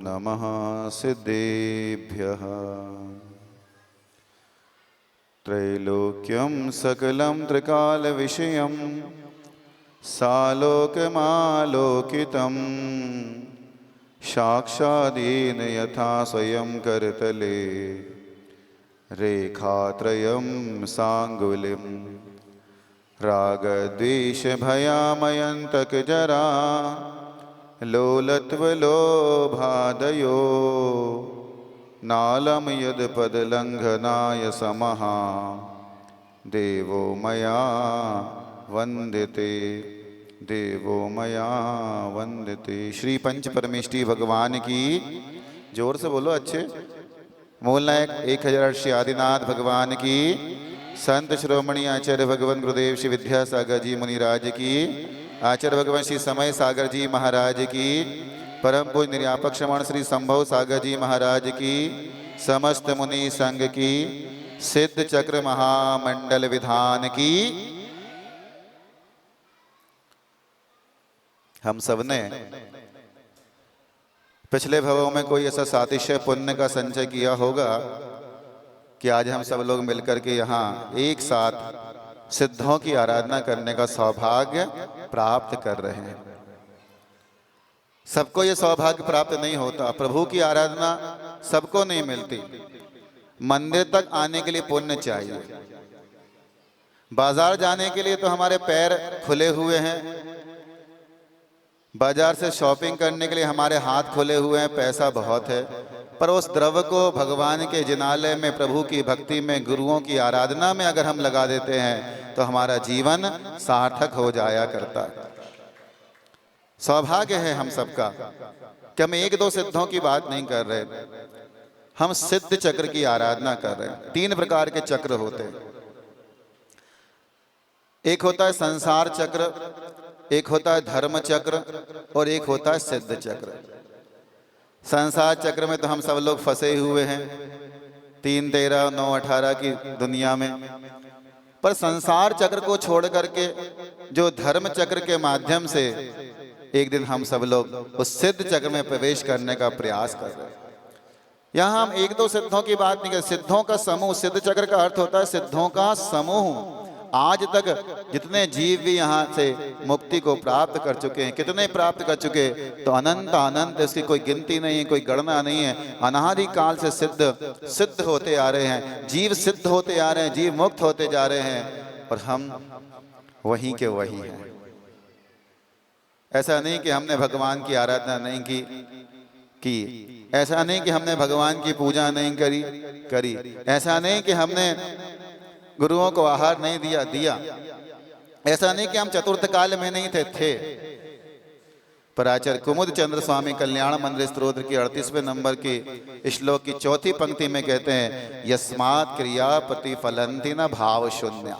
नमः सिद्धेभ्यः। त्रैलोक्यं सकलं त्रिकालविषयं सालोकमालोकितं साक्षादेन यथा स्वयं करतले रेखात्रयं साङ्गुलिं रागद्वेषभयामयन्तकजरा लोलत्वलोभादयो नालं यद्पदलङ्घनाय समः देवो मया वंदिते देवो मया वंदिते। श्री पंच परमेष्ठी भगवान की, जोर से बोलो अच्छे, मूल नायक 1008 आदिनाथ भगवान की, संत श्रोमणी आचार्य भगवान गुरुदेव श्री विद्यासागर जी मुनिराज की, आचार्य भगवान श्री समय सागर जी महाराज की, परम पूज्य निर्यापक श्रमण श्री संभव सागर जी महाराज की, समस्त मुनि संघ की, सिद्ध चक्र महामंडल विधान की। हम सब ने पिछले भवों में कोई ऐसा सातिशय पुण्य का संचय किया होगा कि आज हम सब लोग मिलकर के यहाँ एक साथ सिद्धों की आराधना करने का सौभाग्य प्राप्त कर रहे हैं। सबको ये सौभाग्य प्राप्त नहीं होता, प्रभु की आराधना सबको नहीं मिलती। मंदिर तक आने के लिए पुण्य चाहिए, बाजार जाने के लिए तो हमारे पैर खुले हुए हैं, बाजार से शॉपिंग करने के लिए हमारे हाथ खुले हुए हैं, पैसा बहुत है, पर उस द्रव्य को भगवान के जिनालय में, प्रभु की भक्ति में, गुरुओं की आराधना में अगर हम लगा देते हैं तो हमारा जीवन सार्थक हो जाया करता। सौभाग्य है हम सबका कि हम एक दो सिद्धों की बात नहीं कर रहे, हम सिद्ध चक्र की आराधना कर रहे हैं। 3 प्रकार के चक्र होते हैं, एक होता है संसार चक्र, एक होता है धर्म चक्र और एक होता है सिद्ध चक्र। संसार चक्र में तो हम सब लोग फंसे हुए हैं 3, 13, 9, 18 की दुनिया में, पर संसार चक्र को छोड़ करके जो धर्म चक्र के माध्यम से एक दिन हम सब लोग उस सिद्ध चक्र में प्रवेश करने का प्रयास कर रहे हैं। यहाँ हम एक दो सिद्धों की बात नहीं कर, सिद्धों का समूह, सिद्ध चक्र का अर्थ होता है सिद्धों का समूह। आज तक जितने जीव भी यहाँ से मुक्ति को प्राप्त कर चुके हैं, कितने प्राप्त कर चुके, तो अनंत अनंत, इसकी कोई गिनती नहीं है, कोई गणना नहीं है। अनादि काल से सिद्ध होते आ रहे हैं, जीव सिद्ध होते आ रहे हैं, जीव मुक्त होते जा रहे हैं, और हम वहीं के वही हैं। ऐसा नहीं कि हमने भगवान की आराधना नहीं की, ऐसा नहीं कि हमने भगवान की पूजा नहीं करी, ऐसा नहीं कि हमने गुरुओं को आहार नहीं दिया, ऐसा नहीं कि हम चतुर्थ काल में नहीं थे। पर आचार्य कुमुद चंद्र स्वामी कल्याण मंदिर स्तोत्र की 38वें नंबर की श्लोक की 4थी पंक्ति में कहते हैं, यस्मात् क्रिया प्रतिफलंति न भाव शून्य।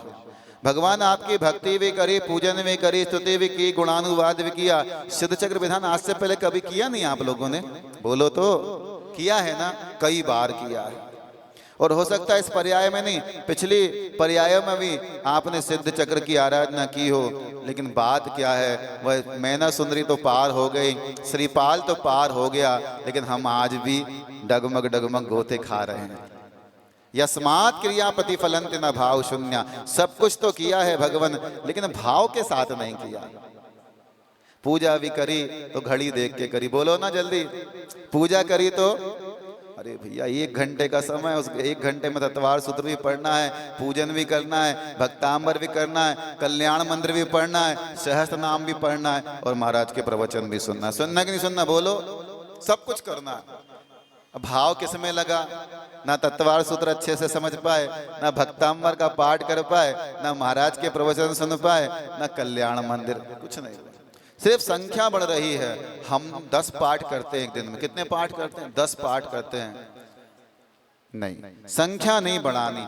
भगवान आपकी भक्ति भी करी, पूजन भी करी, स्तुति भी की, गुणानुवाद भी किया, सिद्ध चक्र विधान आज से पहले कभी किया नहीं आप लोगों ने? बोलो तो, किया है ना? कई बार किया है। और हो सकता है इस पर्याय में नहीं, पिछली पर्याय में भी आपने सिद्ध चक्र की आराधना की हो, लेकिन बात क्या है, वह मैना सुंदरी तो पार हो गई, श्रीपाल तो पार हो गया, लेकिन हम आज भी डगमग डगमग गोते खा रहे हैं। यस्मात् क्रिया प्रतिफलंति न भाव शून्य। सब कुछ तो किया है भगवान, लेकिन भाव के साथ नहीं किया। पूजा भी करी तो घड़ी देख के करी, बोलो ना जल्दी। पूजा करी तो अरे भैया 1 घंटे का समय, उस 1 घंटे में तत्वार सूत्र भी पढ़ना है, पूजन भी करना है, भक्तांबर भी करना है, कल्याण मंत्र भी पढ़ना है, सहस्त्र नाम भी पढ़ना है, और महाराज के प्रवचन भी सुनना है। सुनना कि नहीं सुनना? बोलो। सब कुछ करना है। भाव किस में लगा? ना तत्वार सूत्र अच्छे से समझ पाए, ना भक्तांबर का पाठ कर पाए, ना महाराज के प्रवचन सुन पाए, ना कल्याण मंदिर, कुछ नहीं। सिर्फ संख्या बढ़ रही है। हम 10 पाठ करते हैं एक दिन में, कितने पाठ करते हैं? 10 पाठ करते हैं। नहीं, संख्या नहीं बढ़ानी।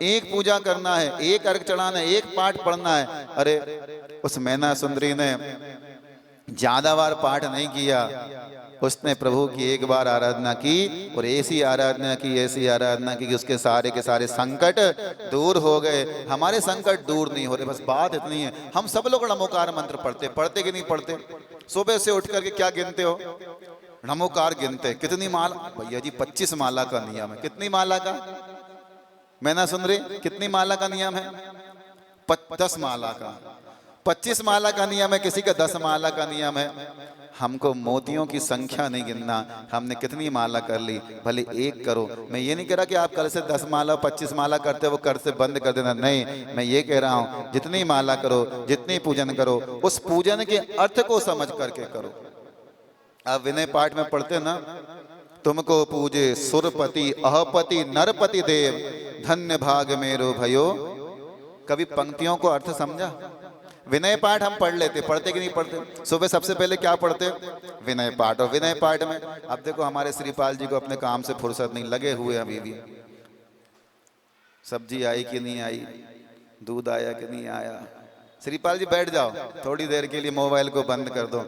एक पूजा करना है, एक अर्घ चढ़ाना है, एक पाठ पढ़ना है। अरे उस मैना सुंदरी ने ज्यादा बार पाठ नहीं किया, उसने प्रभु की एक बार आराधना की और ऐसी आराधना की कि उसके सारे के सारे संकट दूर हो गए। हमारे संकट दूर नहीं हो रहे, बस बात इतनी है। हम सब लोग नमोकार मंत्र पढ़ते कि नहीं पढ़ते? सुबह से उठ करके क्या गिनते हो? नमोकार गिनते कितनी माला, भैया जी 25 माला का नियम है। कितनी माला का, मैं ना सुन रही, कितनी माला का नियम है? 10 माला का। 25 माला का नियम है, किसी का 10 माला का नियम है। हमको मोतियों की संख्या नहीं गिनना, हमने कितनी माला कर ली, भले एक करो। मैं ये नहीं कह रहा कि आप कल से 10 माला 25 माला करते वो कर से बंद कर देना, नहीं। मैं ये कह रहा हूं जितनी माला करो, जितनी पूजन करो, उस पूजन के अर्थ को समझ करके करो। आप विनय पाठ में पढ़ते ना, तुमको पूजे सुरपति अहपति नरपति देव, धन्य भाग मेरो भयो। कभी पंक्तियों को अर्थ समझा? विनय पाठ हम पढ़ लेते, पढ़ते कि नहीं पढ़ते? सुबह सबसे पहले क्या पढ़ते? विनय पाठ। और विनय पाठ में अब देखो हमारे श्रीपाल जी को अपने काम से फुर्सत नहीं, लगे हुए अभी भी। सब्जी आई कि नहीं आई, दूध आया कि नहीं आया। श्रीपाल जी बैठ जाओ थोड़ी देर के लिए, मोबाइल को बंद कर दो।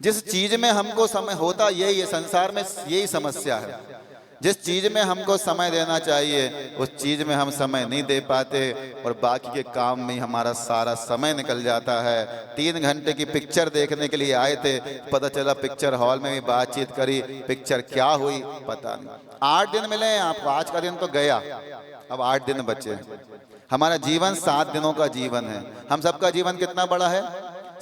जिस चीज में हमको समय होता, यही है संसार में, यही समस्या है। जिस चीज में हमको समय देना चाहिए उस चीज में हम समय नहीं दे पाते, और बाकी के काम में हमारा सारा समय निकल जाता है। 3 घंटे की पिक्चर देखने के लिए आए थे, पता चला पिक्चर हॉल में भी बातचीत करी, पिक्चर क्या हुई पता नहीं। 8 दिन मिले आपको, आज का दिन तो गया, अब 8 दिन बचे। हमारा जीवन 7 दिनों का जीवन है। हम सबका जीवन कितना बड़ा है?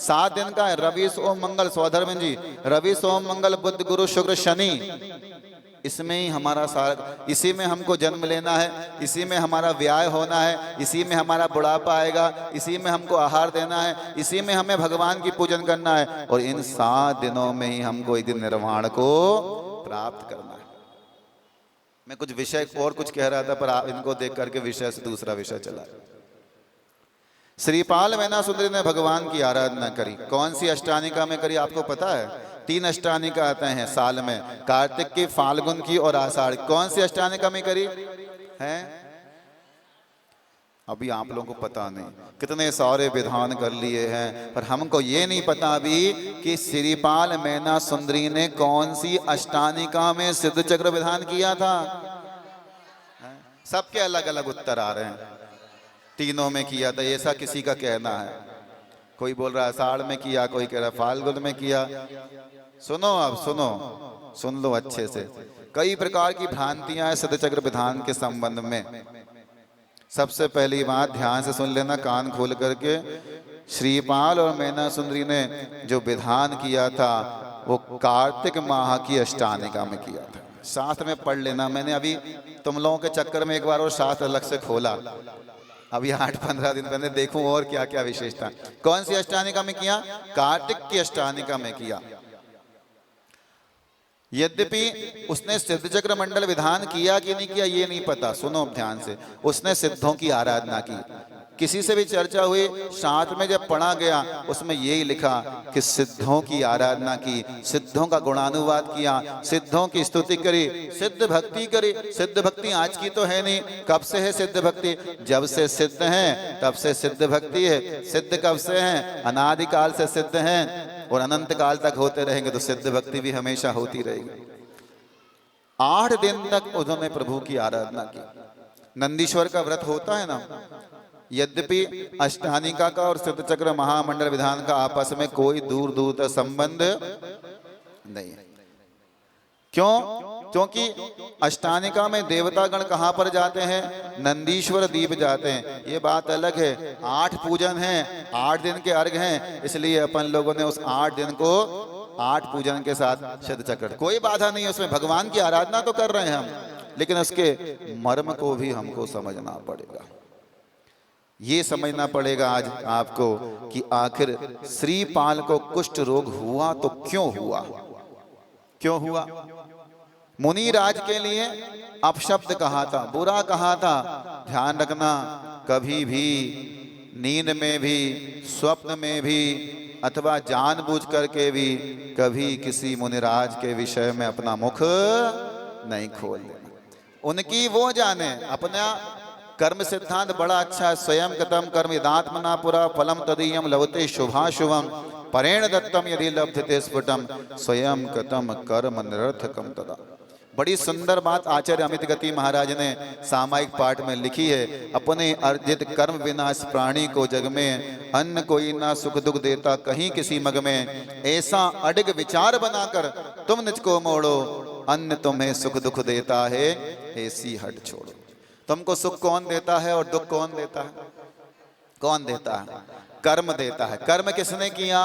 7 दिन का है। रवि सोम मंगल, स्वधर्म जी, रवि सोम मंगल बुध गुरु शुक्र शनि, इसमें ही हमारा सारा, इसी में हमको जन्म लेना है, इसी में हमारा व्याय होना है, इसी में हमारा बुढ़ापा आएगा, इसी में हमको आहार देना है, इसी में हमें भगवान की पूजन करना है, और इन 7 दिनों में ही हमको एक दिन निर्वाण को प्राप्त करना है। मैं कुछ विषय और कुछ कह रहा था, पर आप इनको देख करके विषय से दूसरा विषय चला। श्रीपाल मैना सुंदरी ने भगवान की आराधना करी। कौन सी अष्टानिका में करी आपको पता है? 3 अष्टानिका आते हैं साल में, कार्तिक की, फाल्गुन की और आषाढ़। कौन सी अष्टानिका में करी है? अभी आप लोगों को पता नहीं, कितने सारे विधान कर लिए हैं, पर हमको ये नहीं पता अभी कि श्रीपाल मैना सुंदरी ने कौन सी अष्टानिका में सिद्ध चक्र विधान किया था। सबके अलग अलग उत्तर आ रहे हैं। तीनों में किया था ऐसा किसी का कहना है। कोई बोल रहा है आषाढ़ में किया, कोई कह रहा फाल्गुन में किया। सुनो, अब सुनो, सुन लो अच्छे से। कई प्रकार की भ्रांतियां हैं सिद्ध चक्र विधान के संबंध में। सबसे पहली बात ध्यान से सुन लेना, कान खोल करके। श्रीपाल और मैना सुंदरी ने जो विधान किया था वो कार्तिक माह की अष्टानिका में किया था। शास्त्र में पढ़ लेना, मैंने अभी तुम लोगों के चक्कर में एक बार और शास्त्र अलग से खोला, अभी 8-15 दिन पहले, देखूं और क्या क्या विशेषता। कौन सी अष्टानिका में किया? कार्तिक की अष्टानिका में किया। यद्यपि उसने सिद्ध चक्र मंडल विधान किया कि नहीं किया ये नहीं पता, सुनो ध्यान से। उसने सिद्धों की आराधना की। किसी से भी चर्चा हुई, साथ में जब पढ़ा गया उसमें यही लिखा कि सिद्धों की आराधना की, सिद्धों का गुणानुवाद किया, सिद्धों की स्तुति करी, सिद्ध भक्ति करी। सिद्ध भक्ति आज की तो है नहीं, कब से है सिद्ध भक्ति? जब से सिद्ध हैं तब से सिद्ध भक्ति है। सिद्ध कब से हैं? अनादिकाल से सिद्ध हैं, और अनंत काल तक होते रहेंगे तो सिद्ध भक्ति भी हमेशा होती रहेगी। 8 दिन तक उन्होंने प्रभु की आराधना की। नंदीश्वर का व्रत होता है ना, यद्यपि अष्टानिका का और सिद्ध चक्र महामंडल विधान का आपस में कोई दूर दूर तक संबंध नहीं है। क्यों? क्योंकि अष्टानिका में देवतागण कहां पर जाते हैं? नंदीश्वर दीप जाते हैं। ये बात अलग है। 8 पूजन हैं, 8 दिन के अर्घ हैं, इसलिए अपन लोगों ने उस 8 दिन को 8 पूजन के साथ सिद्ध चक्र, कोई बाधा नहीं है उसमें। भगवान की आराधना तो कर रहे हैं हम, लेकिन उसके मर्म को भी हमको समझना पड़ेगा। ये समझना पड़ेगा आज आपको कि आखिर श्रीपाल को कुष्ठ रोग हुआ तो क्यों हुआ? क्यों हुआ? मुनि राज के लिए अपशब्द कहा था, बुरा कहा था। ध्यान रखना, कभी भी नींद में भी, स्वप्न में भी, अथवा जानबूझ करके भी कभी किसी मुनिराज के विषय में अपना मुख नहीं खोल देना। उनकी वो जाने, अपना कर्म सिद्धांत बड़ा अच्छा है। स्वयं कतम कर्म यदात्मना पुरा फलम तदीयम लभते शुभाशुभम परेण दत्तम यदि लब्धते स्फुटम स्वयं कतम कर्म निरर्थकम तदा। बड़ी सुंदर बात आचार्य अमित गति महाराज ने सामायिक पाठ में लिखी है। अपने अर्जित कर्म बिना इस प्राणी को जग में, अन्न कोई ना सुख दुख देता कहीं किसी मग में। ऐसा अडिग विचार बनाकर तुम निज को मोड़ो, अन्न तुम्हें सुख दुख देता है ऐसी हट छोड़ो। तुमको सुख कौन देता है और दुख कौन देता है? कौन देता है? कर्म देता है। कर्म किसने किया?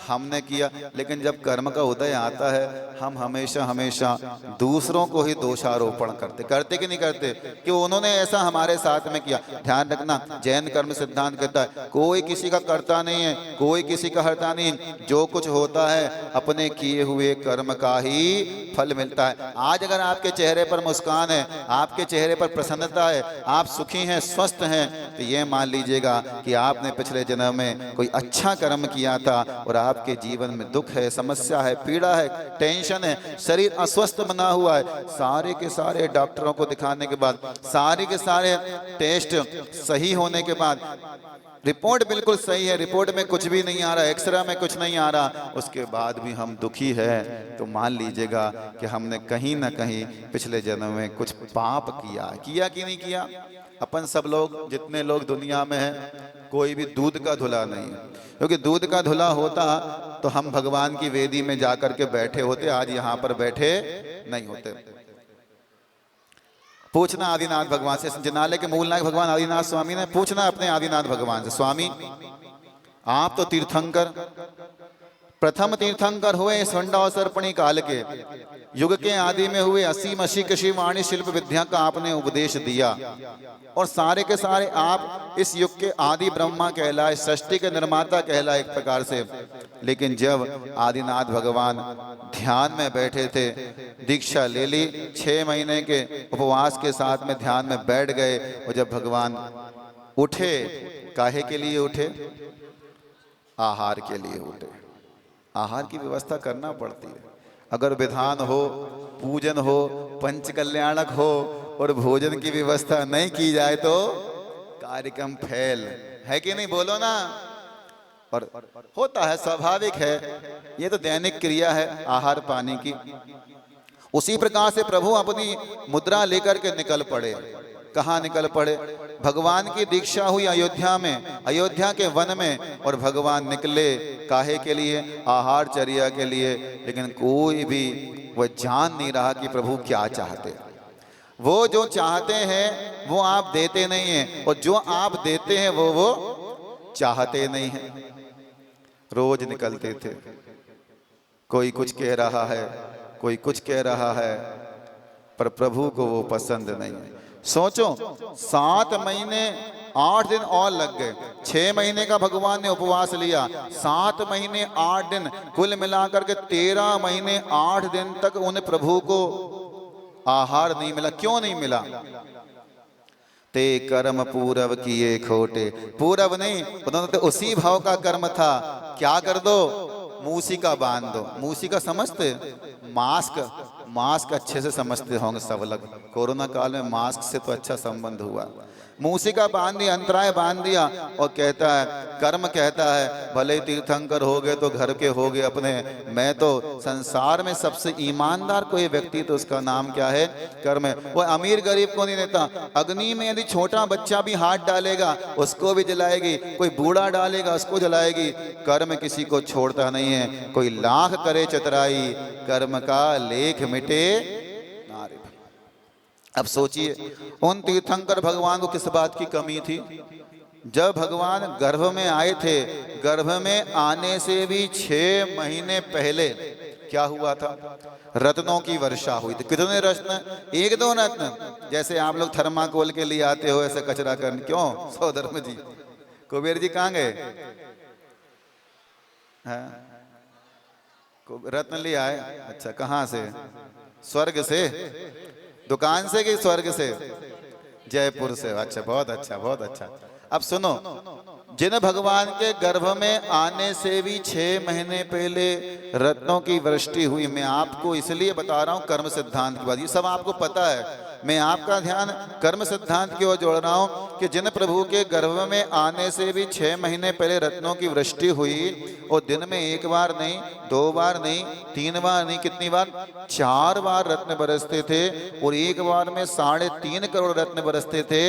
हमने किया। लेकिन जब कर्म का उदय आता है, हम हमेशा हमेशा दूसरों को ही दोषारोपण करते कि नहीं करते कि उन्होंने ऐसा हमारे साथ में किया। ध्यान रखना, जैन कर्म सिद्धांत कहता है कोई किसी का करता नहीं है, कोई किसी का हरता नहीं। जो कुछ होता है अपने किए हुए कर्म का ही फल मिलता है। आज अगर आपके चेहरे पर मुस्कान है, आपके चेहरे पर प्रसन्नता है, आप सुखी हैं, स्वस्थ हैं, तो ये मान लीजिएगा कि आपने पिछले जन्म में कोई अच्छा कर्म किया था। और आपके जीवन में दुख है, समस्या है, पीड़ा है, टेंशन है, शरीर अस्वस्थ बना हुआ है, सारे के सारे डॉक्टरों को दिखाने के बाद, सारे के सारे टेस्ट सही होने के बाद, रिपोर्ट बिल्कुल सही है, रिपोर्ट में कुछ भी नहीं आ रहा, एक्सरे में कुछ नहीं आ रहा, उसके बाद भी हम दुखी है, तो मान लीजिएगा कि हमने कहीं ना कहीं पिछले जन्म में कुछ पाप किया कि नहीं किया। अपन सब लोग, जितने लोग दुनिया में हैं, कोई भी दूध का धुला नहीं है, क्योंकि दूध का धुला होता तो हम भगवान की वेदी में जाकर के बैठे होते, आज यहाँ पर बैठे नहीं होते। पूछना आदिनाथ भगवान से, जिनालय के मूल नायक भगवान आदिनाथ स्वामी ने पूछना अपने आदिनाथ भगवान से, स्वामी आप तो तीर्थंकर, प्रथम तीर्थंकर हुए स्वंडा और सर्पणी काल के, युग के आदि में हुए असीम अशी वाणी शिल्प विद्या का आपने उपदेश दिया, और सारे के सारे आप इस युग के आदि ब्रह्मा कहलाए, सृष्टि के निर्माता कहलाए एक प्रकार से। लेकिन जब आदिनाथ भगवान ध्यान में बैठे थे, दीक्षा ले ली, 6 महीने के उपवास के साथ में ध्यान में बैठ गए, और जब भगवान उठे, काहे के लिए उठे? आहार के लिए उठे। आहार की व्यवस्था करना पड़ती है। अगर विधान हो, पूजन हो, पंच कल्याणक हो और भोजन की व्यवस्था नहीं की जाए तो कार्यक्रम फेल है कि नहीं? बोलो ना। और होता है, स्वाभाविक है, ये तो दैनिक क्रिया है आहार पानी की। उसी प्रकार से प्रभु अपनी मुद्रा लेकर के निकल पड़े। कहाँ निकल पड़े? भगवान की दीक्षा हुई अयोध्या में, अयोध्या के वन में, और भगवान निकले काहे के लिए? आहार चर्या के लिए। लेकिन कोई भी वह जान नहीं रहा कि प्रभु क्या चाहते। वो जो चाहते हैं वो आप देते नहीं हैं, और जो आप देते हैं वो चाहते नहीं हैं। रोज निकलते थे, कोई कुछ कह रहा है, कोई कुछ कह रहा है, पर प्रभु को वो पसंद नहीं है। सोचो, 7 महीने 8 दिन और लग गए। 6 महीने का भगवान ने उपवास लिया, 7 महीने 8 दिन, कुल मिलाकर के 13 महीने 8 दिन तक उन्हें प्रभु को आहार नहीं मिला। क्यों नहीं मिला? ते कर्म पूरव किए खोटे। पूरव नहीं, उन्होंने तो उसी भाव का कर्म था। क्या कर दो? मूसिका बांध दो। मूसिका समझते? मास्क अच्छे से समझते होंगे सब लोग। कोरोना काल में मास्क से तो अच्छा संबंध हुआ। मूसिका बांध दिया, अंतराय बांध दिया, और कहता है, कर्म कहता है, भले ही तीर्थंकर हो गए तो घर के हो गए अपने, मैं तो संसार में सबसे ईमानदार कोई व्यक्ति तो उसका नाम क्या है? कर्म है। वो अमीर गरीब को नहीं देता। अग्नि में यदि छोटा बच्चा भी हाथ डालेगा उसको भी जलाएगी, कोई बूढ़ा डालेगा उसको जलाएगी। कर्म किसी को छोड़ता नहीं है। कोई लाख करे चतुराई, कर्म का लेख मिटे नारे। अब सोचिए, उन तीर्थंकर भगवान को किस बात की कमी थी? जब भगवान गर्भ में आए थे, गर्भ में आने से भी 6 महीने पहले क्या हुआ था? रत्नों की वर्षा हुई थी। कितने रत्न? 1-2 रत्न। जैसे आप लोग थर्माकोल के लिए आते हो ऐसे कचरा करने। क्यों सौधर्म जी? कुबेर जी कहाँ गए? रत्न ले आए? अच्छा, कहाँ से? स्वर्ग से? दुकान से कि स्वर्ग से? जयपुर से। अच्छा, बहुत अच्छा, बहुत अच्छा। अब सुनो, जिन भगवान के गर्भ में आने से भी 6 महीने पहले रत्नों की वृष्टि हुई। मैं आपको इसलिए बता रहा हूं कर्म सिद्धांत की बात, ये सब आपको पता है। मैं आपका ध्यान कर्म सिद्धांत की ओर जोड़ रहा हूं कि जिन प्रभु के गर्भ में आने से भी 6 महीने पहले रत्नों की वृष्टि हुई, और दिन में 1 बार नहीं, 2 बार नहीं, 3 बार नहीं, कितनी बार? 4 बार रत्न बरसते थे, और एक बार में 3.5 करोड़ रत्न बरसते थे,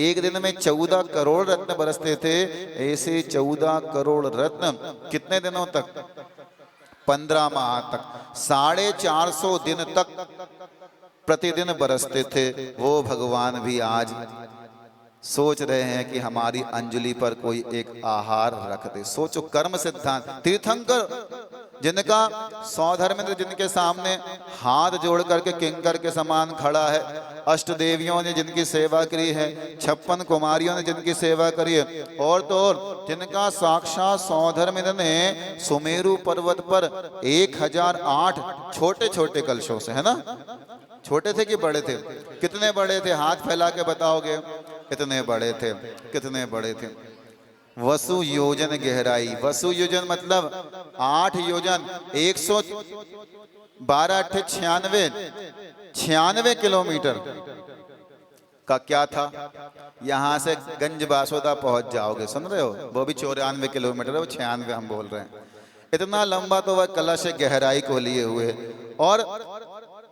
एक दिन में 14 करोड़ रत्न बरसते थे। ऐसे 14 करोड़ रत्न कितने दिनों तक? 15 माह तक, 450 दिन तक प्रतिदिन बरसते थे। वो भगवान भी आज सोच रहे हैं कि हमारी अंजलि पर कोई एक आहार रख दे। सोचो, कर्म सिद्धांत। तीर्थंकर जिनका सौधर्मेंद्र जिनके सामने हाथ जोड़ करके किंकर के समान खड़ा है, अष्ट देवियों ने जिनकी सेवा करी है, 56 कुमारियों ने जिनकी सेवा करी है, और तो और जिनका साक्षात सौधर्मेंद्र ने सुमेरु पर्वत पर 1008 छोटे छोटे कलशों से, है ना, छोटे थे कि बड़े थे? कितने बड़े थे? हाथ फैला के बताओगे। कितने बड़े थे? कितने बड़े थे? वसु योजन गहराई। वसु योजन मतलब 8 योजन, 112 अट्ठे 96 किलोमीटर का क्या था? यहां से गंज बासोदा पहुंच जाओगे, सुन रहे हो? वो भी 94 किलोमीटर है, वो 96 हम बोल रहे हैं। इतना लंबा तो वह कलश गहराई को लिए हुए, और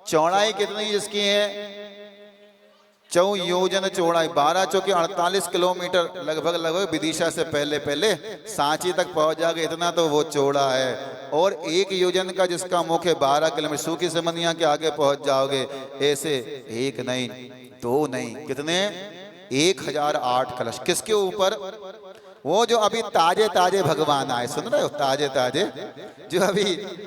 चौड़ाई कितनी इसकी है? 4 योजन चौड़ाई, 12 चौके 48 किलोमीटर, लगभग विदिशा से पहले सांची तक पहुंच जाओगे, इतना तो वो चौड़ा है। और 1 योजन का जिसका मुख है 12 किलोमीटर, सूखी समनिया के आगे पहुंच जाओगे। ऐसे 1 नहीं, 2 नहीं, कितने? 1008 कलश। किसके ऊपर? वो जो अभी ताजे ताजे भगवान आए, सुन रहे हो? ताजे ताजे, जो अभी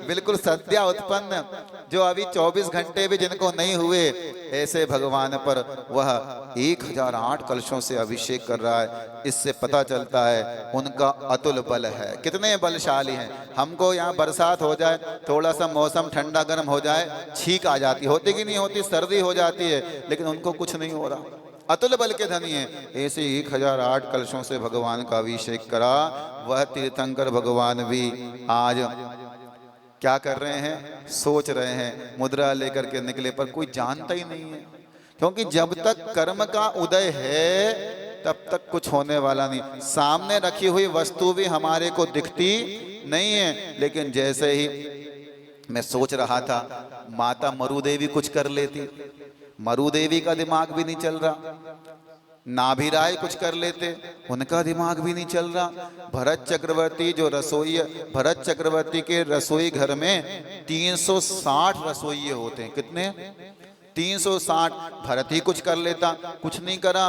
बिल्कुल सद्या उत्पन्न, जो अभी 24 घंटे भी जिनको नहीं हुए, ऐसे भगवान पर वह 1008 कलशों से अभिषेक कर रहा है। इससे पता चलता है उनका अतुल बल है, कितने बलशाली हैं। हमको यहाँ बरसात हो जाए, थोड़ा सा मौसम ठंडा गर्म हो जाए, छींक आ जाती, होती कि नहीं होती? सर्दी हो जाती है, लेकिन उनको कुछ नहीं हो रहा, अतुल बल के धनी है। ऐसे 1008 कलशों से भगवान का अभिषेक करा। वह तीर्थंकर भगवान भी आज क्या कर रहे हैं? सोच रहे हैं। मुद्रा लेकर के निकले, पर कोई जानता ही नहीं है, क्योंकि जब तक कर्म का उदय है तब तक कुछ होने वाला नहीं। सामने रखी हुई वस्तु भी हमारे को दिखती नहीं है, लेकिन जैसे ही मैं सोच रहा था, माता मरु देवी कुछ कर लेती, मरु देवी का दिमाग भी नहीं चल रहा। नाभिराय कुछ कर लेते, उनका दिमाग भी नहीं चल रहा। भरत चक्रवर्ती जो रसोई, भरत चक्रवर्ती के रसोई घर में 360 रसोई होते हैं। कितने? 360। भरत ही कुछ कर लेता, कुछ नहीं करा।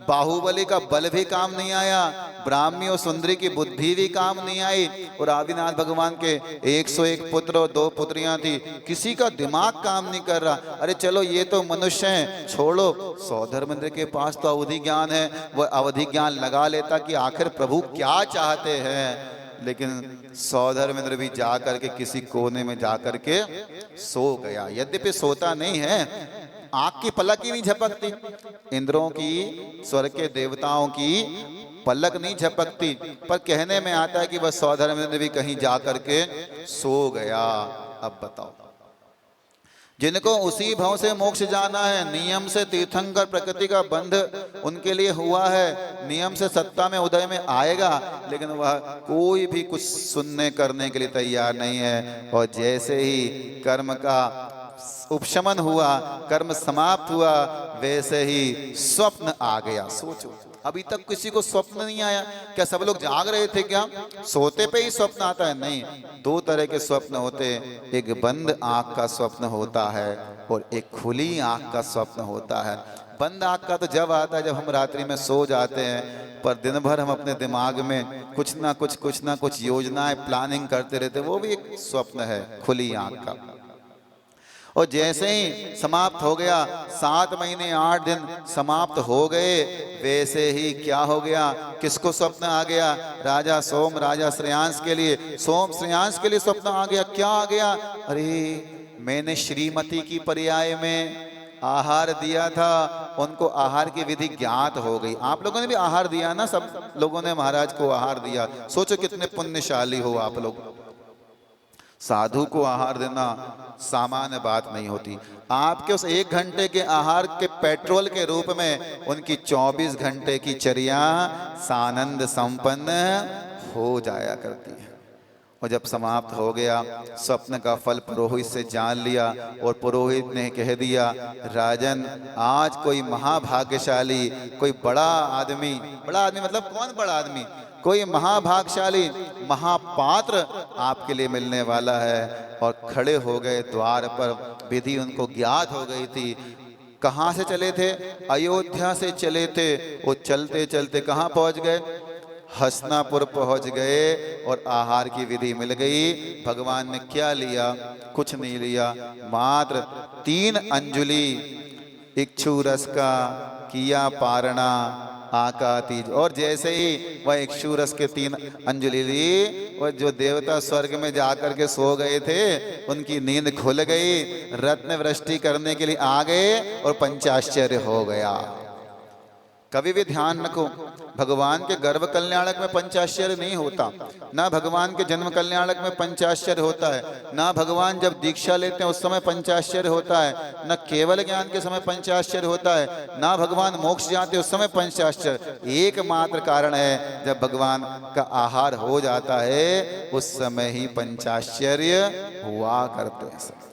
बाहुबली का बल भी काम नहीं आया, ब्राह्मी और सुंदरी की बुद्धि भी काम नहीं आई, और आदिनाथ भगवान के 101 पुत्र और 2 पुत्रियां थी, किसी का दिमाग काम नहीं कर रहा। अरे चलो ये तो मनुष्य हैं, छोड़ो, सौधर्मेंद्र के पास तो अवधि ज्ञान है, वह अवधि ज्ञान लगा लेता कि आखिर प्रभु क्या चाहते हैं। लेकिन सौधर्मेंद्र भी जाकर के किसी कोने में जाकर के सो गया। यद्यपि सोता नहीं है, आंख की पलक ही नहीं झपकती। इंद्रों की, स्वर्ग के देवताओं की पलक नहीं झपकती, पर कहने में आता है कि वह सौधर्मेंद्र भी कहीं जाकर के सो गया। अब बताओ, जिनको उसी भाव से मोक्ष जाना है, नियम से तीर्थंकर प्रकृति का बंध उनके लिए हुआ है, नियम से सत्ता में उदय में आएगा, लेकिन वह कोई भी कुछ सुनने करने के लिए तैयार नहीं है। और जैसे ही कर्म का उपशमन हुआ, कर्म समाप्त हुआ, वैसे ही स्वप्न आ गया। सोचो, अभी तक किसी को स्वप्न नहीं आया क्या? सब लोग जाग रहे थे क्या? सोते पे ही स्वप्न आता है? नहीं, 2 तरह के स्वप्न होते हैं। एक बंद आंख का स्वप्न होता है, और एक खुली आंख का स्वप्न होता है। बंद आंख का तो जब आता है जब हम रात्रि में सो जाते हैं, पर दिन भर हम अपने दिमाग में कुछ ना कुछ योजनाएं प्लानिंग करते रहते, वो भी एक स्वप्न है, खुली आंख का। और जैसे ही समाप्त हो गया, 7 महीने 8 दिन समाप्त हो गए, वैसे ही क्या हो गया? किसको स्वप्न आ गया? राजा सोम, राजा श्रेयांश के लिए, सोम श्रेयांश के लिए स्वप्न आ गया। क्या आ गया? अरे मैंने श्रीमती की पर्याय में आहार दिया था, उनको आहार की विधि ज्ञात हो गई। आप लोगों ने भी आहार दिया ना, सब लोगों ने महाराज को आहार दिया। सोचो कितने पुण्यशाली हो आप लोग। साधु को आहार देना सामान्य बात नहीं होती। आपके उस 1 घंटे के आहार के पेट्रोल के रूप में उनकी 24 घंटे की चर्या सानंद संपन्न हो जाया करती है। और जब समाप्त हो गया, स्वप्न का फल पुरोहित से जान लिया और पुरोहित ने कह दिया, राजन आज कोई महाभाग्यशाली, कोई बड़ा आदमी मतलब कौन बड़ा आदमी, कोई महाभाग्यशाली महापात्र आपके लिए मिलने वाला है। और खड़े हो गए द्वार पर। विधि उनको ज्ञात हो गई थी। कहाँ से चले थे? अयोध्या से चले थे। वो चलते चलते कहाँ पहुंच गए? हसनापुर पहुंच गए और आहार की विधि मिल गई। भगवान ने क्या लिया? कुछ नहीं लिया, मात्र 3 अंजुलि इक्षु रस का किया पारणा आकातीज। और जैसे ही वह इक्षु रस के 3 अंजुलि ली, और जो देवता स्वर्ग में जाकर के सो गए थे उनकी नींद खुल गई, रत्न वृष्टि करने के लिए आ गए और पंचाश्चर्य हो गया। कभी भी ध्यान रखो, भगवान के गर्भ कल्याणक में पंचाश्चर्य नहीं होता, ना भगवान के जन्म कल्याणक में पंचाश्चर्य होता है, ना भगवान जब दीक्षा लेते हैं उस समय पंचाश्चर्य होता है, ना केवल ज्ञान के समय पंचाश्चर्य होता है, ना भगवान मोक्ष जाते उस समय पंचाश्चर्य। एकमात्र कारण है जब भगवान का आहार हो जाता है उस समय ही पंचाश्चर्य हुआ करते हैं।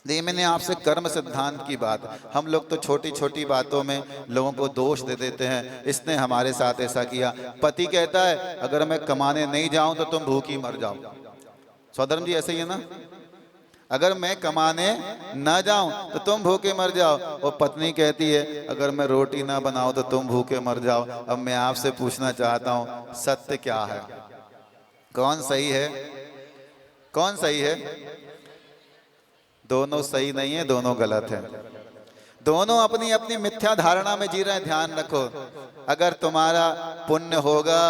ये मैंने आपसे कर्म सिद्धांत की बात, हम लोग तो छोटी छोटी बातों में लोगों को दोष दे देते हैं, इसने हमारे साथ ऐसा किया। पति कहता है अगर मैं कमाने नहीं जाऊं तो तुम भूखी मर जाओ। सौधर्म जी ऐसे ही है ना, अगर मैं कमाने न जाऊं तो तुम भूखे मर जाओ। और पत्नी कहती है अगर मैं रोटी ना बनाऊं तो तुम भूखे मर जाओ। अब मैं आपसे पूछना चाहता हूं सत्य क्या है? कौन सही है, कौन सही है? दोनों सही नहीं है, दोनों गलत है। दोनों अपनी अपनी मिथ्या धारणा में जी रहे हैं। ध्यान रखो, अगर तुम्हारा पुण्य होगा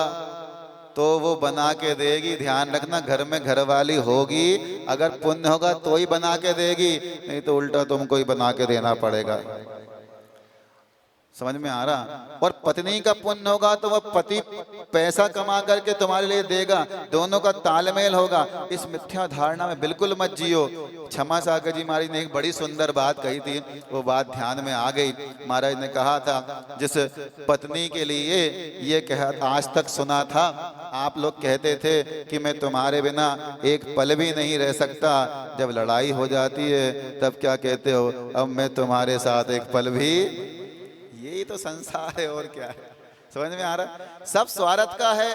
तो वो बना के देगी। ध्यान रखना, घर में घरवाली होगी, अगर पुण्य होगा तो ही बना के देगी, नहीं तो उल्टा तुमको ही बना के देना पड़ेगा। समझ में आ रहा? और पत्नी का पुण्य होगा तो वह पति पैसा कमा करके तुम्हारे लिए देगा, दोनों का तालमेल होगा। इस मिथ्या धारणा में बिल्कुल मत जियो। क्षमा सागर जी महाराज ने एक बड़ी सुंदर बात कही थी, वो बात ध्यान में आ गई। महाराज ने कहा था जिस पत्नी के लिए ये कहा, आज तक सुना था आप लोग कहते थे कि मैं तुम्हारे बिना एक पल भी नहीं रह सकता, जब लड़ाई हो जाती है तब क्या कहते हो, अब मैं तुम्हारे साथ एक पल भी। यही तो संसार है और क्या है। समझ में आ रहा? सब स्वार्थ का है।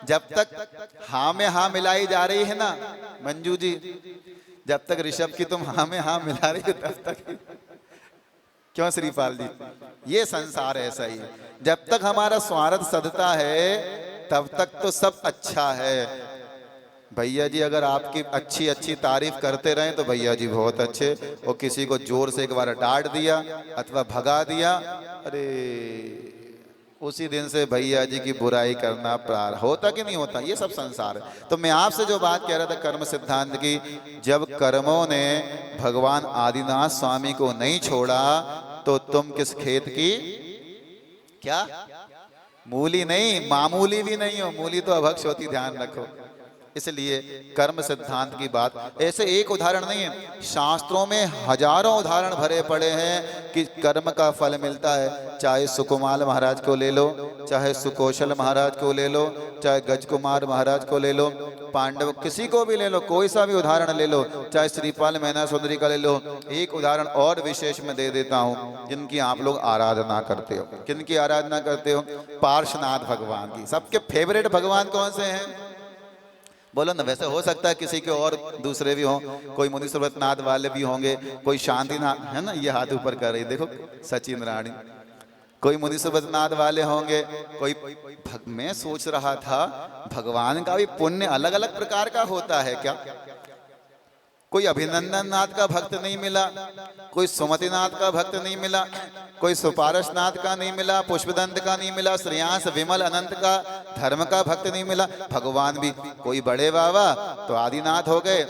जब तक हाँ में हाँ मिलाई जा रही है ना मंजू जी, जब तक ऋषभ की तुम हाँ में हाँ मिला रही हो तब तक, क्यों श्रीपाल जी, ये संसार ऐसा ही है। जब तक हमारा स्वार्थ सधता है तब तक तो सब अच्छा है। भैया जी अगर आपकी अच्छी अच्छी तारीफ करते रहे तो भैया जी बहुत अच्छे, और किसी को जोर से एक बार डांट दिया अथवा भगा दिया, अरे उसी दिन से भैया जी की बुराई करना प्रारंभ होता कि नहीं होता? ये सब संसार है। तो मैं आपसे जो बात कह रहा था कर्म सिद्धांत की, जब कर्मों ने भगवान आदिनाथ स्वामी को नहीं छोड़ा तो तुम किस खेत की क्या मूली नहीं, मामूली भी नहीं हो। मूली तो अभक्ष होती, ध्यान रखो। इसलिए कर्म सिद्धांत की बात ऐसे एक उदाहरण नहीं है, शास्त्रों में हजारों उदाहरण भरे पड़े हैं कि कर्म का फल मिलता है। चाहे सुकुमार महाराज को ले लो, चाहे सुकौशल महाराज को ले लो, चाहे गजकुमार महाराज को ले लो, पांडव किसी को भी ले लो, कोई सा भी उदाहरण ले लो, चाहे श्रीपाल मैना सुंदरी का ले लो। एक उदाहरण और विशेष में दे देता हूँ जिनकी आप लोग आराधना करते हो। किनकी आराधना करते हो? पार्श्वनाथ भगवान की। सबके फेवरेट भगवान कौन से हैं? बोलो ना। वैसे हो सकता है किसी के और दूसरे भी हों, कोई मुनि सुब्रतनाथ वाले भी होंगे, कोई शांतिनाथ, है ना, ये हाथ ऊपर कर रही देखो सचिन रानी, कोई मुनि सुब्रतनाथ वाले होंगे, कोई मैं सोच रहा था भगवान का भी पुण्य अलग अलग प्रकार का होता है क्या? कोई अभिनंदन नाथ का भक्त नहीं मिला, कोई सुमतिनाथ का भक्त नहीं मिला, कोई सुपारसनाथ का नहीं मिला, पुष्पदंत का नहीं मिला, श्रेयांस विमल अनंत का धर्म का भक्त नहीं मिला। भगवान भी कोई बड़े बाबा तो आदिनाथ हो गए,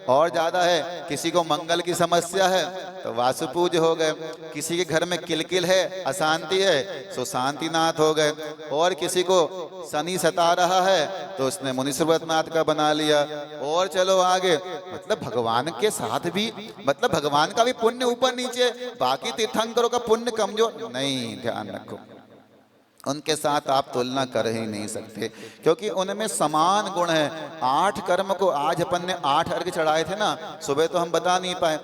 और ज्यादा है, किसी को मंगल की समस्या है तो वासु पूज्य हो गए, किसी के घर में किलकिल है, अशांति है, सो शांतिनाथ हो गए, और किसी को शनि सता रहा है तो उसने मुनीश्वरनाथ का बना लिया। और चलो आगे, मतलब भगवान के साथ भी, मतलब भगवान का भी पुण्य ऊपर नीचे, बाकी तीर्थंकरों का पुण्य कमजोर नहीं, ध्यान रखो, उनके साथ आप तुलना कर ही नहीं सकते, क्योंकि उनमें समान गुण है। 8 कर्म को आज अपन ने 8 अर्घ चढ़ाए थे ना, सुबह तो हम बता नहीं पाए,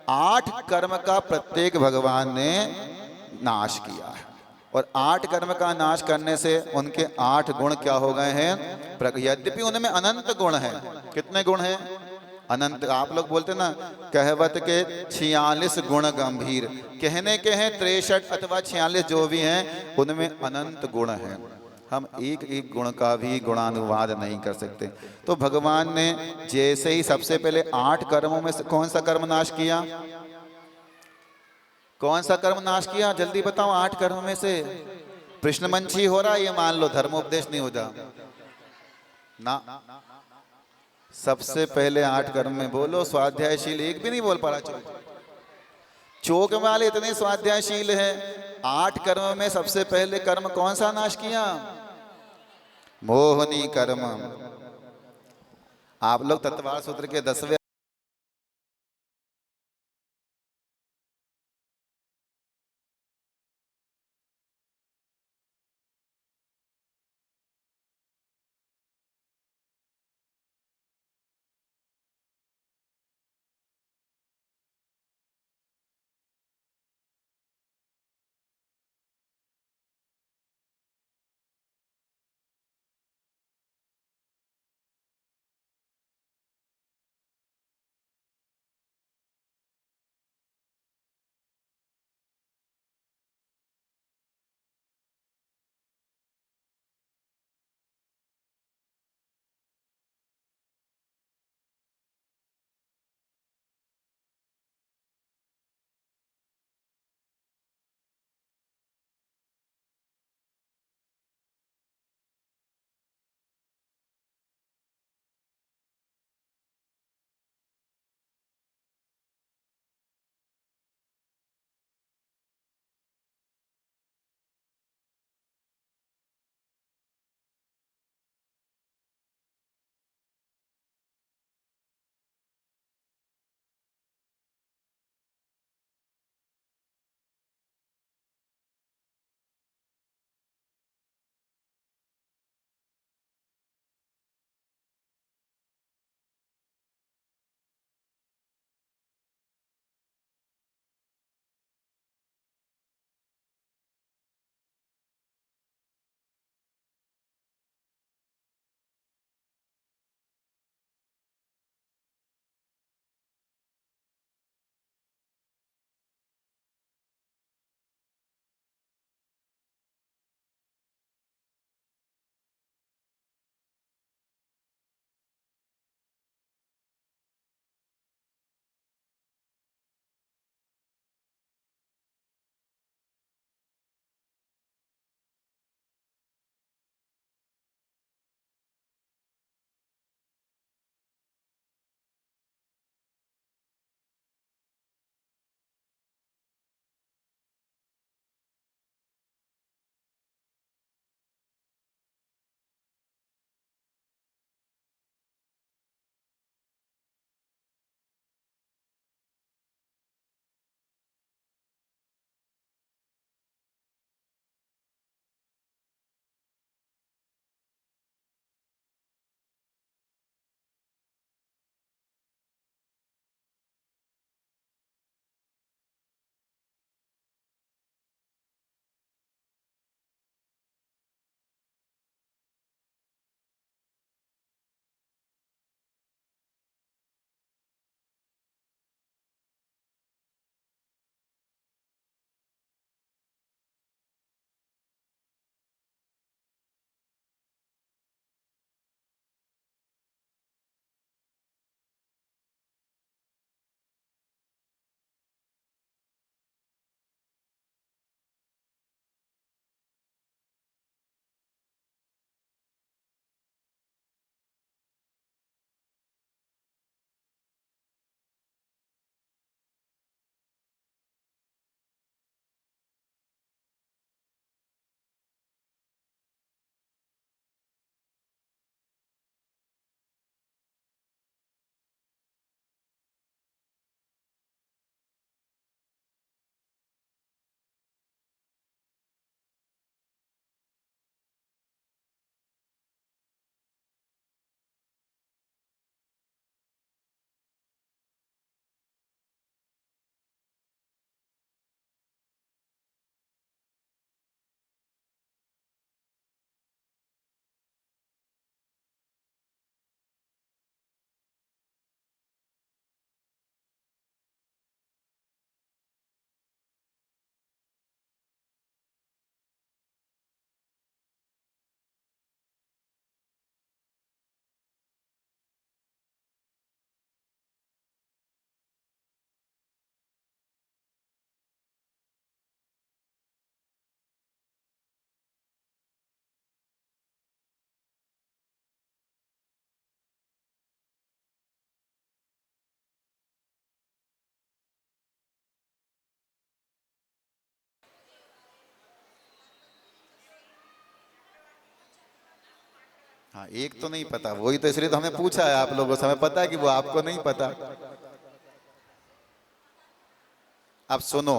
8 कर्म का प्रत्येक भगवान ने नाश किया है, और 8 कर्म का नाश करने से उनके 8 गुण क्या हो गए हैं, यद्यपि उनमें अनंत गुण है। कितने गुण हैं? अनंत। आप लोग बोलते ना कहवत के 46 गुण गंभीर, कहने के हैं 63 अथवा 46 जो भी हैं, उनमें अनंत गुण हैं। हम एक एक गुण का भी गुणानुवाद नहीं कर सकते। तो भगवान ने जैसे ही सबसे पहले 8 कर्मों में से कौन सा कर्म नाश किया, कौन सा कर्म नाश किया, जल्दी बताओ। 8 कर्म में से प्रश्नमंची हो रहा है, ये मान लो धर्मोपदेश नहीं हो जा ना। सबसे पहले 8 कर्म में बोलो, स्वाध्यायशील एक भी नहीं बोल पा रहा। चौक वाले इतने स्वाध्यायशील हैं। 8 कर्म में सबसे पहले कर्म कौन सा नाश किया? मोहनी कर्म। आप लोग तत्वार सूत्र के 10वें हाँ, एक तो नहीं पता, वही तो इसलिए तो हमने पूछा है आप लोगों से, हमें पता है कि वो आपको नहीं पता। अब सुनो,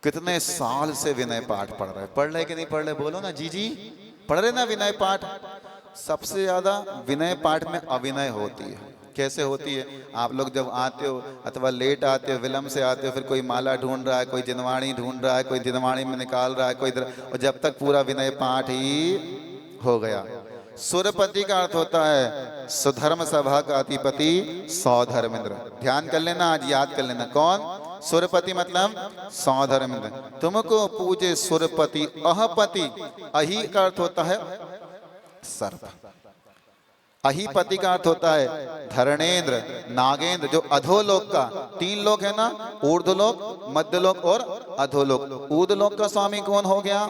कितने साल से विनय पाठ पढ़ रहे, पढ़ रहे कि नहीं पढ़ रहे, बोलो ना जी जी, पढ़ रहे ना विनय पाठ। सबसे ज्यादा विनय पाठ में अविनय होती है। कैसे होती है? आप लोग जब आते हो अथवा लेट आते हो, विलम्ब से आते हो, फिर कोई माला ढूंढ रहा है, कोई जिनवाणी ढूंढ रहा है, कोई जिनवाणी में निकाल रहा है, कोई और जब तक पूरा विनय पाठ ही हो गया। सुरपति का अर्थ होता है सुधर्म सभा का अधिपति, सौधर्मेंद्र। ध्यान कर लेना, आज याद कर लेना, कौन? सुरपति मतलब सौधर्मेंद्र। तुमको पूजे सुरपति अहपति। अहि का अर्थ होता है सर्प, अहिपति का अर्थ होता है धरणेन्द्र, नागेंद्र, जो अधोलोक का, तीन लोक है ना, ऊर्ध्वलोक, मध्यलोक और अधोलोक। ऊर्ध्वलोक का स्वामी कौन हो गया?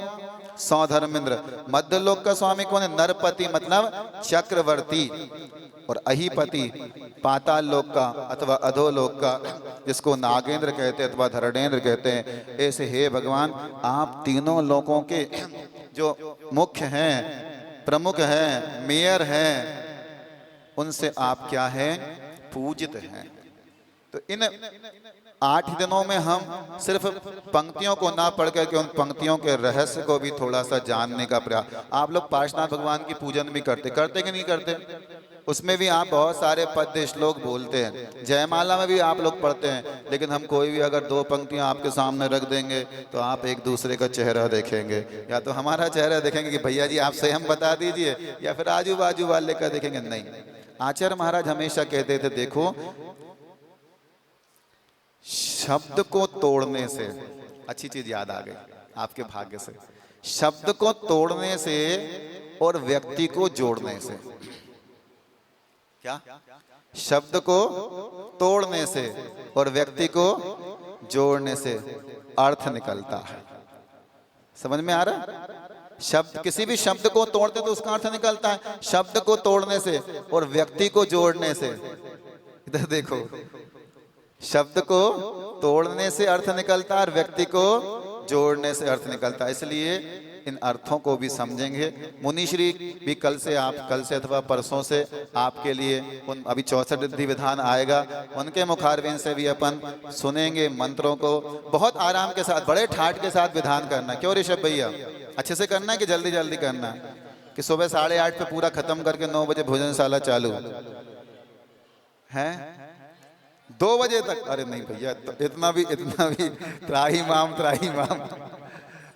सौधर्मेंद्र। मध्यलोक का स्वामी कौन है? नरपति मतलब चक्रवर्ती। और अहिपति पाताल लोक का अथवा अधोलोक का, जिसको नागेंद्र कहते हैं अथवा धरणेन्द्र कहते हैं। ऐसे हे भगवान, आप तीनों लोकों के जो मुख्य हैं, प्रमुख हैं, मेयर हैं, उनसे आप क्या हैं? पूजित हैं। तो इन 8 दिनों में हम सिर्फ पंक्तियों को ना पढ़ करके उन पंक्तियों के रहस्य को भी थोड़ा सा जानने का प्रयास। आप लोग पार्श्वनाथ भगवान की पूजन भी करते कि नहीं करते? उसमें भी आप बहुत सारे पद्य श्लोक बोलते हैं, जयमाला में भी आप लोग पढ़ते हैं। लेकिन हम कोई भी अगर 2 पंक्तियां आपके सामने रख देंगे तो आप एक दूसरे का चेहरा देखेंगे, या तो हमारा चेहरा देखेंगे कि भैया जी आप स्वयं बता दीजिए, या फिर आजू बाजू वाले का देखेंगे। नहीं, आचार्य महाराज हमेशा कहते थे, देखो शब्द को तोड़ने से, अच्छी चीज याद आ गई आपके भाग्य से, शब्द को तोड़ने से और व्यक्ति को जोड़ने से। क्या? शब्द को तोड़ने से और व्यक्ति को जोड़ने से अर्थ निकलता है। समझ में आ रहा है? शब्द, किसी भी शब्द को तोड़ते तो उसका अर्थ निकलता है। शब्द को तोड़ने से और व्यक्ति को जोड़ने से, इधर देखो, शब्द को तोड़ने से अर्थ निकलता है और व्यक्ति को जोड़ने से अर्थ निकलता है। इसलिए इन अर्थों को भी समझेंगे। मुनिश्री भी कल से अथवा परसों से आपके लिए उन अभी 64 विधि विधान आएगा, उनके मुखारविंद से भी अपन सुनेंगे मंत्रों को। बहुत आराम के साथ, बड़े ठाठ के साथ विधान करना। क्यों ऋषभ भैया? अच्छे से करना है कि जल्दी जल्दी करना है? कि सुबह 8:30 पे पूरा खत्म करके 9 बजे भोजनशाला चालू है, 2 बजे तक? अरे नहीं भैया, तो इतना भी त्राही माम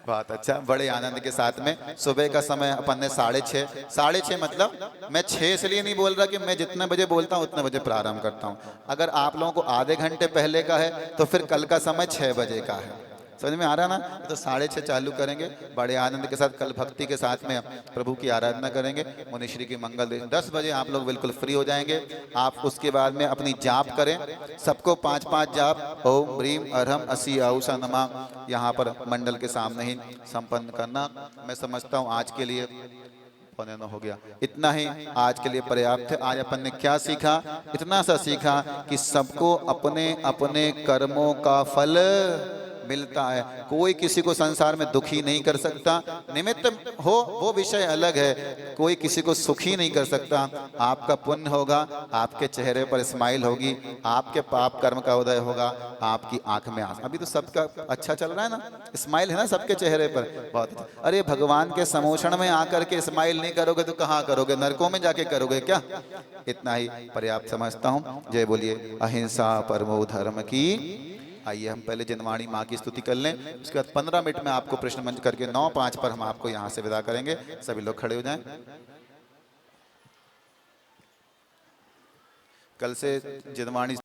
बहुत अच्छा। बड़े आनंद के साथ में सुबह का समय अपन ने 6:30 मतलब मैं 6 इसलिए नहीं बोल रहा कि मैं जितने बजे बोलता हूँ उतने बजे प्रारंभ करता हूँ। अगर आप लोगों को आधे घंटे पहले का है तो फिर कल का समय 6 बजे का है। समझ में आ रहा ना? तो 6:30 चालू करेंगे बड़े आनंद के साथ। कल भक्ति के साथ में प्रभु की आराधना करेंगे, मुनिश्री की मंगल। 10 बजे आप लोग बिल्कुल फ्री हो जाएंगे। आप उसके बाद में अपनी जाप करें, सबको 5-5 जाप ओम ब्रीम अरहम असी आउषा नमा यहाँ पर मंडल के सामने ही संपन्न करना। मैं समझता हूँ आज के लिए 9:15 हो गया, इतना ही आज के लिए पर्याप्त है। आज अपन ने क्या सीखा? इतना सा सीखा कि सबको अपने अपने कर्मों का फल मिलता है। कोई किसी को संसार में दुखी नहीं कर सकता। निमित्त हो वो विषय अलग है, कोई किसी को सुखी नहीं कर सकता। आपका पुण्य होगा, आपके चेहरे पर स्माइल होगी, आपके पाप कर्म का उदय होगा, आपकी आंख में आंसू। अभी तो सबका अच्छा चल रहा है ना, स्माइल है ना सबके चेहरे पर, बहुत अच्छा। अरे भगवान के समोषण में आकर के स्माइल नहीं करोगे तो कहाँ करोगे? नरकों में जाके करोगे क्या? इतना ही पर्याप्त समझता हूँ। जय बोलिए अहिंसा परमो धर्म की। आइए हम पहले जिनवाणी माँ की स्तुति कर लें, उसके बाद 15 मिनट में आपको प्रश्न मंच करके 9:05 पर हम आपको यहाँ से विदा करेंगे। सभी लोग खड़े हो जाएं। कल से जिनवाणी